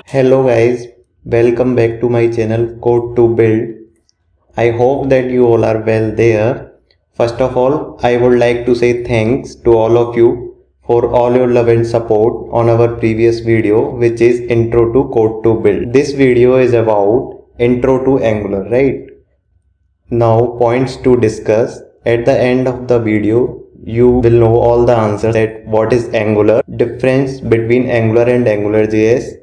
Hello guys, welcome back to my channel Code to Build. I hope that you all are well there. First of all, I would like to say thanks to all of you for all your love and support on our previous video, which is Intro to Code to Build. This video is about Intro to Angular, right? Now points to discuss. At the end of the video, you will know all the answers that what is Angular, difference between Angular and AngularJS,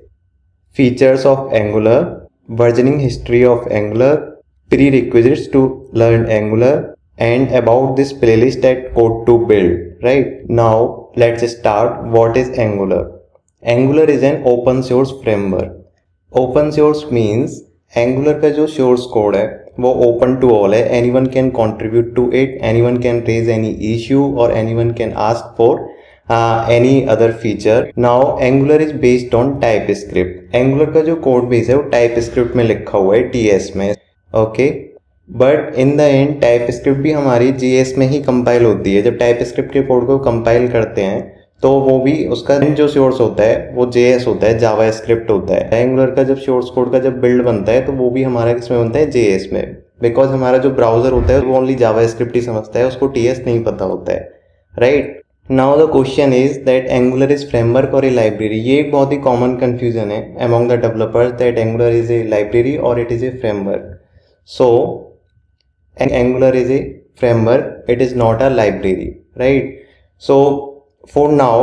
features of Angular, versioning history of Angular, prerequisites to learn Angular, and about this playlist at Code to Build. Right now, let's start. What is Angular? Angular is an open source framework. Open source means Angular का जो source code है वो open to all है. Anyone can contribute to it. Anyone can raise any issue or anyone can ask for any other feature. Now Angular is based on TypeScript. Angular का जो code base है वो TypeScript में लिखा हुआ है TS में. Okay. But in the end TypeScript भी हमारी JS में ही कंपाइल होती है. जब टाइपस्क्रिप्ट के कोड को कंपाइल करते हैं तो वो भी उसका जो सोर्स होता है वो JS होता है, जावास्क्रिप्ट होता है. एंगुलर का जब सोर्स कोड का जब बिल्ड बनता है तो वो भी हमारा किसमें बनता है, JS में. बिकॉज हमारा जो ब्राउजर होता है वो ओनली जावास्क्रिप्ट ही समझता है, उसको TS नहीं पता होता है. Right. Now the question is that Angular is framework और ए लाइब्रेरी. ये एक बहुत ही कॉमन कंफ्यूजन है among the developers that Angular is a library और it is a framework. So Angular is a framework, it is not a library, right? So for now,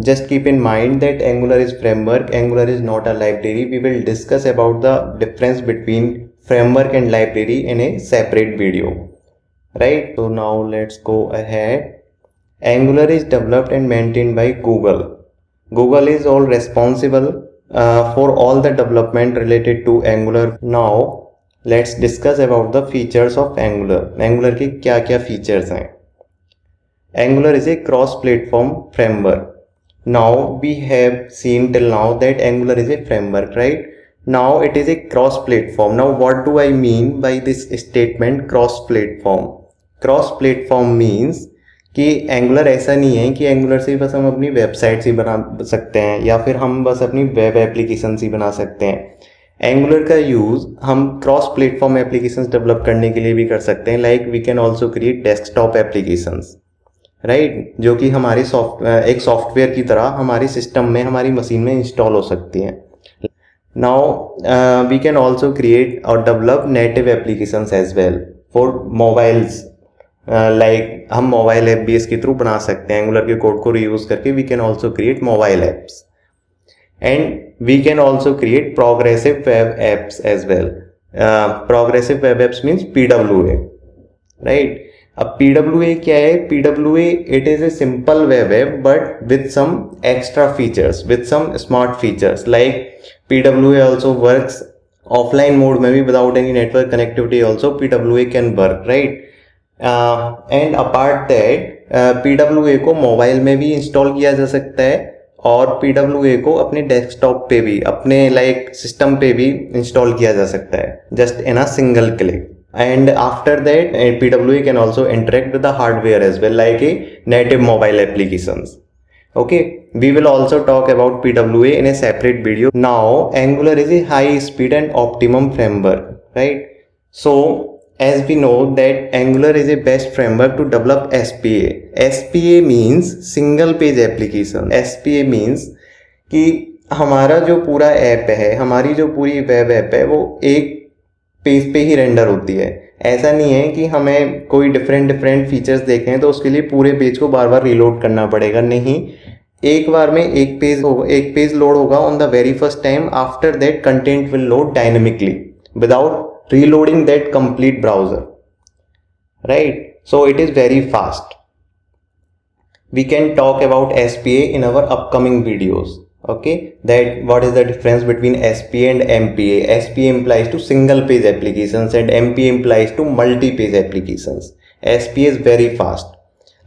just keep in mind that Angular is framework, Angular is not a library. We will discuss about the difference between framework and library in a separate video, right? So now let's go ahead. Angular is developed and maintained by Google. Google is all responsible for all the development related to Angular. Now let's discuss about the features of Angular. Angular के क्या क्या features हैं. Angular is a cross-platform framework. Now we have seen till now that Angular is a framework, right? Now it is a cross-platform. Now what do I mean by this statement cross-platform? Cross-platform means कि Angular ऐसा नहीं है कि Angular से बस हम अपनी website ही बना सकते हैं या फिर हम बस अपनी वेब एप्लीकेशन ही बना सकते हैं. एंगुलर का यूज़ हम क्रॉस प्लेटफॉर्म एप्लीकेशंस डेवलप करने के लिए भी कर सकते हैं. Like we can also create desktop applications, right, जो कि हमारे एक सॉफ्टवेयर की तरह हमारे सिस्टम में, हमारी मशीन में इंस्टॉल हो सकती हैं. Now we can also create और develop native applications as well for mobiles. Like हम मोबाइल ऐप भी इसके थ्रू बना सकते हैं. एंगुलर के कोड को रीयूज करके we can also create mobile apps. And we can also create progressive web apps as well. Progressive web apps means PWA, right? अब PWA क्या है? PWA it is a simple web app but with some extra features, with some smart features. Like PWA also works offline mode में भी without any network connectivity also PWA can work, right? And apart that PWA को mobile में भी install किया जा सकता है और PWA को अपने डेस्कटॉप पे भी, अपने लाइक सिस्टम पे भी इंस्टॉल किया जा सकता है just in a single click. And after that PWA can also interact with the hardware as well like a native mobile applications. Okay, we will also talk about PWA in a separate video. Now Angular is a high speed and optimum framework, right? So as we know that Angular is a best framework to develop SPA. SPA means single page application. SPA means कि हमारा जो पूरा app है, हमारी जो पूरी web app है वो एक पेज पे ही रेंडर होती है. ऐसा नहीं है कि हमें कोई डिफरेंट फीचर्स देखने हैं तो उसके लिए पूरे पेज को बार बार रीलोड करना पड़ेगा. नहीं, एक बार में एक पेज लोड होगा on the very first time. After that content will load dynamically without reloading that complete browser, right? So it is very fast. We can talk about SPA in our upcoming videos. Okay, that what is the difference between SPA and MPA. SPA implies to single page applications and MPA implies to multi page applications. SPA is very fast.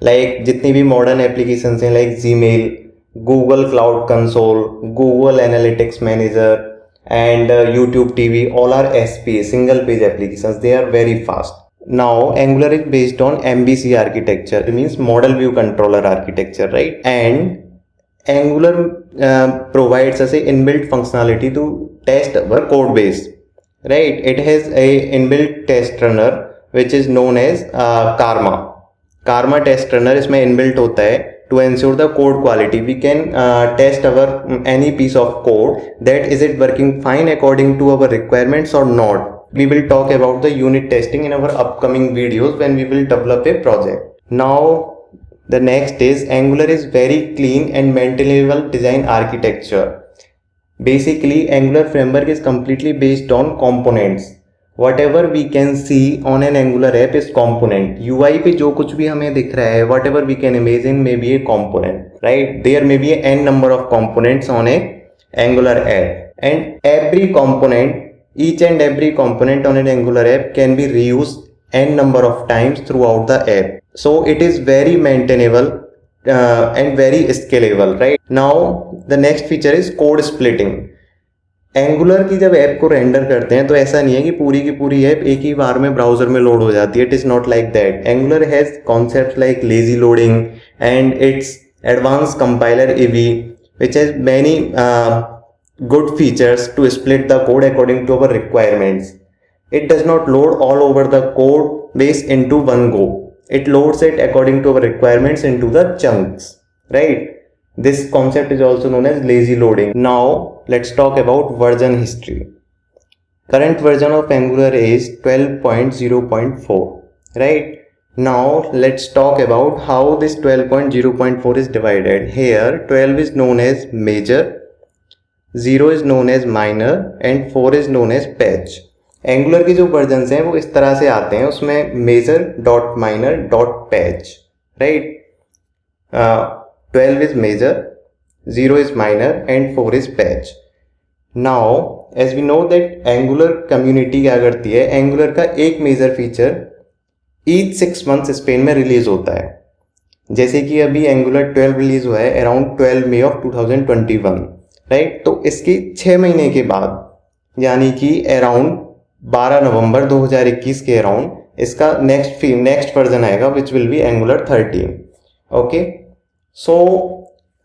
Like जितनी भी modern applications हैं like Gmail, Google Cloud Console, Google Analytics Manager and YouTube TV, all are SPA, single page applications. They are very fast. Now Angular is based on MVC architecture. It means model view controller architecture, right? And Angular provides us a inbuilt functionality to test our code base, right? It has a inbuilt test runner which is known as Karma test runner इसमें inbuilt होता है to ensure the code quality. We can test our any piece of code that is it working fine according to our requirements or not. We will talk about the unit testing in our upcoming videos when we will develop a project. Now the next is Angular is very clean and maintainable design architecture. Basically, Angular framework is completely based on components. Whatever we can see on an Angular app is component. UI पे जो कुछ भी हमें दिख रहा है, whatever we can imagine may be a component, right? There may be n number of components on a Angular app, and every component, each and every component on an Angular app can be reused n number of times throughout the app. So it is very maintainable and very scalable, right? Now the next feature is code splitting. Angular की जब app को render करते हैं तो ऐसा नहीं है कि पूरी की पूरी ऐप एक ही बार में ब्राउजर में लोड हो जाती है. It is not like that. Angular has concepts like lazy loading and its advanced compiler AV, which has many good features to split the code according to our requirements. It does not load all over the code base into one go. It loads it according to our requirements into the chunks, right? This concept is also known as lazy loading. Now let's talk about version history. Current version of Angular is 12.0.4, right? Now let's talk about how this 12.0.4 is divided. Here 12 is known as major, 0 is known as minor and 4 is known as patch. Angular की जो versions हैं वो इस तरह से आते हैं, उसमें major dot minor dot patch, right? 12 is major, 0 is minor and 4 is patch. Now as we know that Angular community क्या करती है, एंगुलर का एक major feature each 6 months span में रिलीज होता है. जैसे कि अभी एंगुलर 12 रिलीज हुआ है अराउंड 12 मई ऑफ 2021, राइट? तो इसके 6 महीने के बाद यानी कि अराउंड 12 नवंबर 2021 के अराउंड इसका नेक्स्ट वर्जन आएगा which will be angular 13. Okay, so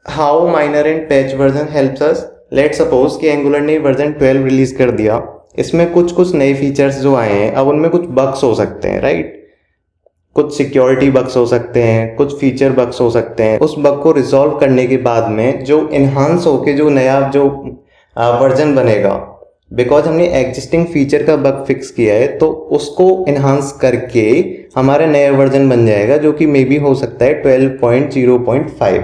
how minor and patch version helps us. Let suppose कि एंगुलर ने वर्जन 12 रिलीज कर दिया, इसमें कुछ नए फीचर्स जो आए हैं, अब उनमें कुछ बग्स हो सकते हैं, राइट? कुछ सिक्योरिटी बग्स हो सकते हैं, कुछ फीचर बग्स हो सकते हैं. उस बग को रिजॉल्व करने के बाद में जो इन्हांस होके जो नया जो वर्जन बनेगा, बिकॉज हमने एग्जिस्टिंग फीचर का बग फिक्स किया है तो उसको इन्हांस करके हमारा नया वर्जन बन जाएगा जो कि मे बी हो सकता है 12.0.5,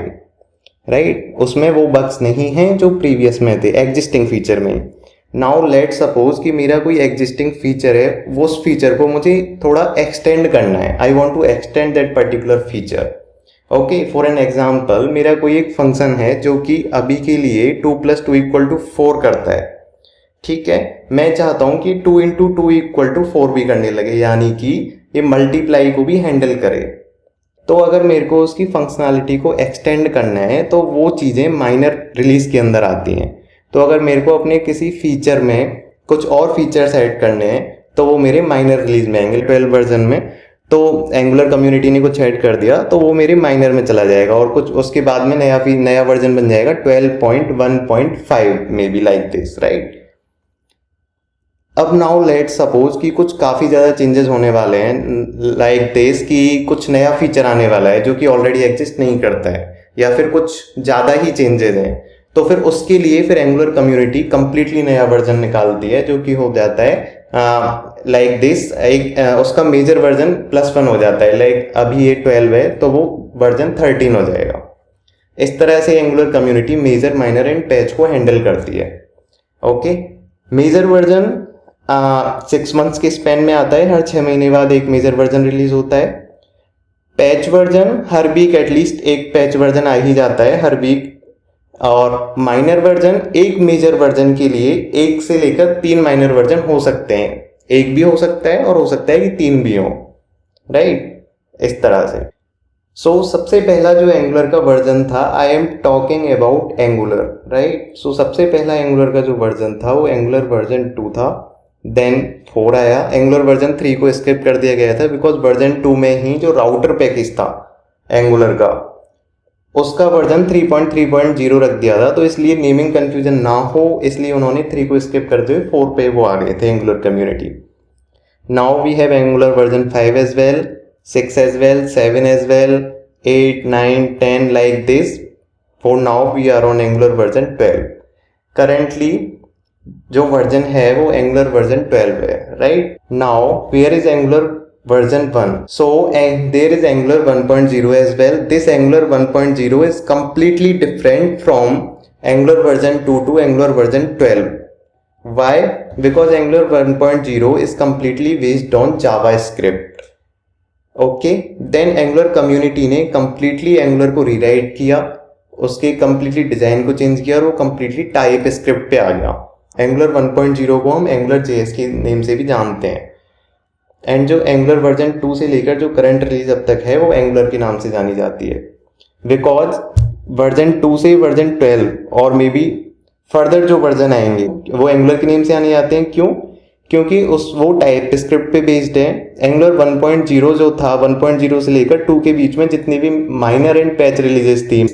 राइट? उसमें वो बग्स नहीं हैं जो प्रीवियस में थे एग्जिस्टिंग फीचर में. नाउ लेट सपोज कि मेरा कोई एग्जिस्टिंग फीचर है, वो उस फीचर को मुझे थोड़ा एक्सटेंड करना है. I want to extend that particular feature. Okay, for an example मेरा कोई एक फंक्शन है जो कि अभी के लिए 2 + 2 = 4 करता है, ठीक है? मैं चाहता हूं कि 2 × 2 = 4 भी करने लगे, यानी कि ये मल्टीप्लाई को भी हैंडल करे. तो अगर मेरे को उसकी फंक्शनैलिटी को एक्सटेंड करना है तो वो चीज़ें माइनर रिलीज के अंदर आती हैं. तो अगर मेरे को अपने किसी फीचर में कुछ और फीचर्स ऐड करने हैं तो वो मेरे माइनर रिलीज में आएंगे 12 वर्जन में. तो एंगुलर कम्युनिटी ने कुछ ऐड कर दिया तो वो मेरे माइनर में चला जाएगा और कुछ उसके बाद में नया वर्जन बन जाएगा 12.1.5 may be like this, right? अब नाउ लेट सपोज कि कुछ काफ़ी ज़्यादा चेंजेस होने वाले हैं लाइक दिस, कि कुछ नया फीचर आने वाला है जो कि ऑलरेडी एग्जिस्ट नहीं करता है या फिर कुछ ज़्यादा ही चेंजेस हैं. तो फिर उसके लिए फिर एंगुलर कम्युनिटी कंप्लीटली नया वर्जन निकालती है जो कि हो जाता है लाइक दिस. एक उसका मेजर वर्जन +1 हो जाता है, लाइक अभी ये 12 है तो वो वर्जन 13 हो जाएगा. इस तरह से Angular community major, minor and patch को हैंडल करती है. ओके, मेजर वर्जन 6 मंथ्स के स्पेन में आता है, हर 6 महीने बाद एक मेजर वर्जन रिलीज होता है. पैच वर्जन हर वीक एटलीस्ट एक पैच वर्जन आ ही जाता है हर वीक. और माइनर वर्जन एक मेजर वर्जन के लिए 1 से लेकर 3 माइनर वर्जन हो सकते हैं. एक भी हो सकता है और हो सकता है कि 3 भी हो, राइट? इस तरह से. सो सबसे पहला जो एंगुलर का वर्जन था, I am talking about Angular, right? So सबसे पहला एंगुलर का जो वर्जन था वो एंगुलर वर्जन 2 था. देन 4 आया. एंगुलर वर्जन 3 को स्किप कर दिया गया था बिकॉज वर्जन 2 में ही जो राउटर पैकेज था एंगुलर का उसका वर्जन 3.3.0 रख दिया था, तो इसलिए नेमिंग कंफ्यूजन ना हो इसलिए उन्होंने 3 को स्किप करते हुए 4 पे वो आ गए थे Angular community. Now we have Angular version 5 as well, 6 as well, 7 as well, 8, 9, 10 like this. For now we are on Angular version 12. Currently जो वर्जन है वो एंगुलर वर्जन 12 है, right. Now where is Angular version 1? So and there is Angular 1.0 as well. This Angular 1.0 is completely different from Angular version 2 to Angular version 12. Why? Because Angular 1.0 is completely based on JavaScript. Okay, then Angular community ने completely Angular को rewrite किया, उसके completely design को change किया और वो completely TypeScript पे आ गया. Angular 1.0 को हम Angular JS के नेम से भी जानते हैं. एंड जो एंगुलर वर्जन 2 से लेकर जो करंट रिलीज अब तक है वो एंगुलर के नाम से जानी जाती है. बिकॉज वर्जन 2 से वर्जन 12 और मे बी फर्दर जो वर्जन आएंगे वो एंगुलर के नेम से आने जाते हैं. क्यों? क्योंकि वो टाइप स्क्रिप्ट पे बेस्ड है. एंगुलर 1.0 जो था 1.0 से लेकर 2 के बीच में जितनी भी माइनर एंड पैच रिलीजेस थी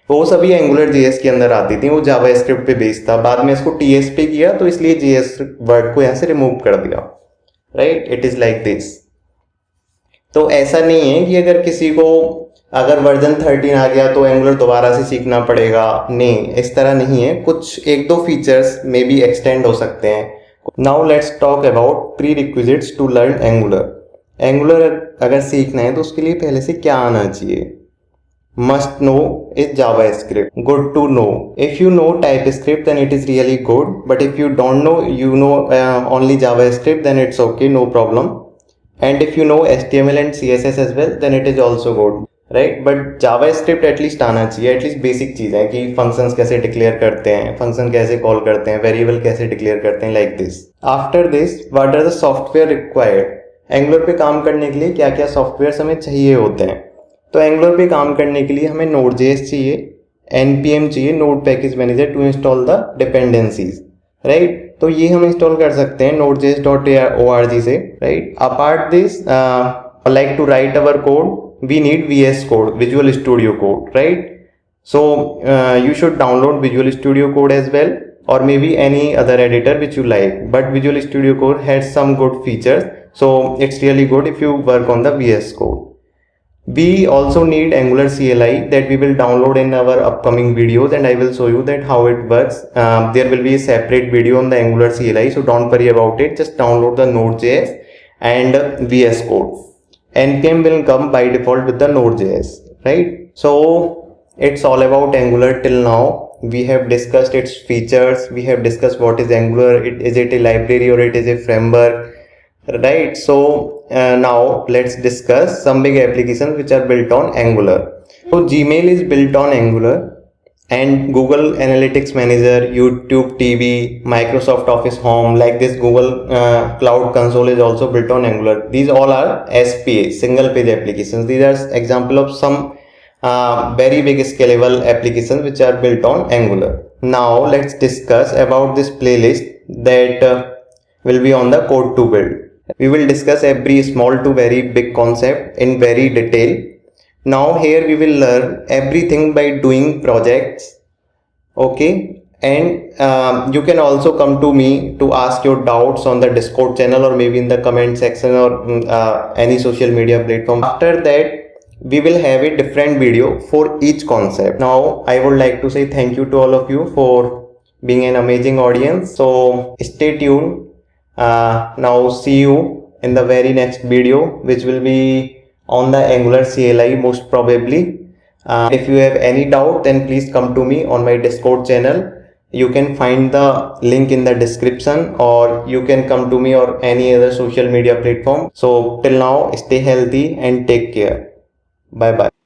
वो सभी एंगुलर जेएस के अंदर आती थी. वो जावा स्क्रिप्ट पे बेस्ड था. बाद में इसको टीएस पे किया तो इसलिए जेएस वर्ड को यहाँ से रिमूव कर दिया. Right, it is like this. तो ऐसा नहीं है कि अगर किसी को अगर वर्जन 13 आ गया तो एंगुलर दोबारा से सीखना पड़ेगा. नहीं, इस तरह नहीं है. कुछ एक दो फीचर्स मे बी एक्सटेंड हो सकते हैं. Now let's talk about prerequisites to learn Angular. Angular अगर सीखना है तो उसके लिए पहले से क्या आना चाहिए? Must know is JavaScript. Good to know. If you know TypeScript, then it is really good. But if you don't know, you know only JavaScript, then it's okay, no problem. And if you know HTML and CSS as well, then it is also good, right? But JavaScript at least आना चाहिए. At least basic चीज़ है कि functions कैसे declare करते हैं, function कैसे call करते हैं, variable कैसे declare करते हैं, like this. After this, what are the software required? Angular पे काम करने के लिए क्या क्या सॉफ्टवेयर हमें चाहिए होते हैं? तो एंगुलर पे काम करने के लिए हमें Node.js चाहिए, npm चाहिए, node package manager to install the dependencies, right. तो ये हम इंस्टॉल कर सकते हैं nodejs.org से, right. Apart this like to write our code we need VS code, Visual Studio Code, right. So you should download Visual Studio Code as well, or maybe any other editor which you like, but Visual Studio Code has some good features, so it's really good if you work on the VS Code. We also need Angular CLI that we will download in our upcoming videos, and I will show you that how it works. There will be a separate video on the Angular CLI, so don't worry about it. Just download the Node.js and VS Code. npm will come by default with the Node.js, right? So it's all about Angular till now. We have discussed its features. We have discussed what is Angular. Is it a library or it is a framework? Right. So now let's discuss some big applications which are built on Angular. So Gmail is built on Angular, and Google Analytics Manager, YouTube TV, Microsoft Office Home, like this Google Cloud Console is also built on Angular. These all are SPA, single page applications. These are example of some very big scalable applications which are built on Angular. Now let's discuss about this playlist that will be on the Code to Build. We will discuss every small to very big concept in very detail. Now here we will learn everything by doing projects, okay. And you can also come to me to ask your doubts on the Discord channel, or maybe in the comment section, or any social media platform. After that we will have a different video for each concept. Now I would like to say thank you to all of you for being an amazing audience. So stay tuned. Now see you in the very next video, which will be on the Angular CLI most probably. If you have any doubt, then please come to me on my Discord channel. You can find the link in the description, or you can come to me or any other social media platform. So till now, stay healthy and take care. Bye bye.